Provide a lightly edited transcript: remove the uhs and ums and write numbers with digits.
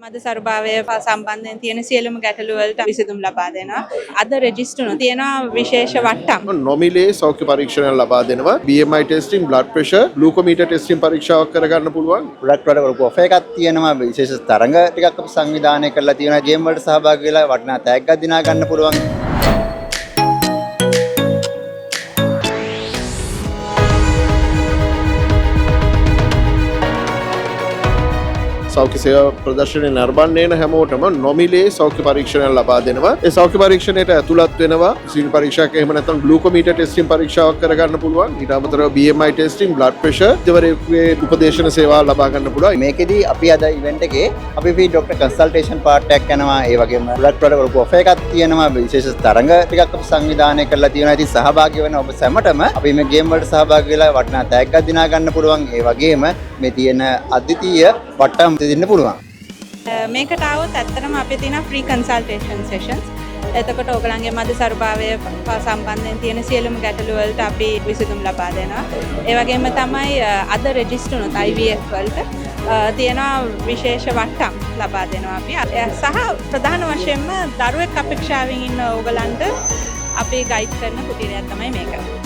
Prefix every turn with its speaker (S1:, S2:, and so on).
S1: මද සරුභාවය සම්බන්ධයෙන් තියෙන සියලුම ගැටලු වලට විසඳුම් ලබා දෙනවා. අද රෙජිස්ටර් තියෙනවා විශේෂ වට්ටම්.
S2: නොමිලේ සෞඛ්‍ය පරීක්ෂණ ලබා දෙනවා. BMI testing, blood pressure, glucometer testing පරීක්ෂාවක් කරගන්න පුළුවන්.
S3: ගොඩක් රටවල කොෆ එකක් තියෙනවා. විශේෂ තරඟ ටිකක් අපි සංවිධානය කරලා තියෙනවා. ගේම් වලට සහභාගී වෙලා වටිනා තෑග්ගක් දිනා ගන්න පුළුවන්.
S2: සෞඛ්‍ය සේවා ප්‍රදර්ශනයේ නරඹන්නේ හැමෝටම නොමිලේ සෞඛ්‍ය පරීක්ෂණ ලබා දෙනවා. ඒ සෞඛ්‍ය පරීක්ෂණයට ඇතුළත් වෙනවා සිල් පරීක්ෂාවක් එහෙම නැත්නම් ග්ලූකෝමීටර් ටෙස්ටිං පරීක්ෂාවක් කරගන්න පුළුවන්. ඊට අමතරව BMI ටෙස්ටිං, බ්ලඩ් ප්‍රෙෂර්, ඉවරයේ උපදේශන සේවා ලබා ගන්න පුළුවන්.
S3: මේකෙදි අපි අද ඉවෙන්ට් එකේ අපි ඩොක්ටර් කන්සල්ටේෂන් පාර්ට් එකක් යනවා. ඒ වගේම ගොඩක් රටවල කොෆ එකක් තියෙනවා. විශේෂ තරඟ ටිකක් අපි සංවිධානය කරලා තියෙනවා. ඉතින් සහභාගී වෙන ඔබ සැමටම අපි මේ ගේම් වලට සහභාගී වෙලා වටිනා තෑග්ගක් දිනා ගන්න පුළුවන්. ඒ වගේම මේ තියෙන අද්විතීය වට්ටම් දෙන්න පුළුවන්.
S1: මේකට આવොත් ඇත්තටම අපේ තියෙන ෆ්‍රී කන්සල්ටේෂන් සෙෂන්ස්. එතකොට ඔයගලන්ගේ මද සරුභාවය සම්බන්ධයෙන් තියෙන සියලුම ගැටලු වලට අපි විසඳුම් ලබා දෙනවා. ඒ වගේම තමයි අද රෙජිස්ටර් උනොත් IVF වලට තියෙනවා විශේෂ වට්ටම් ලබා දෙනවා අපි. සහ ප්‍රධාන වශයෙන්ම දරුවෙක් අපේක්ෂාවෙන් ඉන්න ඔයගලන්ට අපි ගයිඩ් කරන කුටීරයක් තමයි මේක.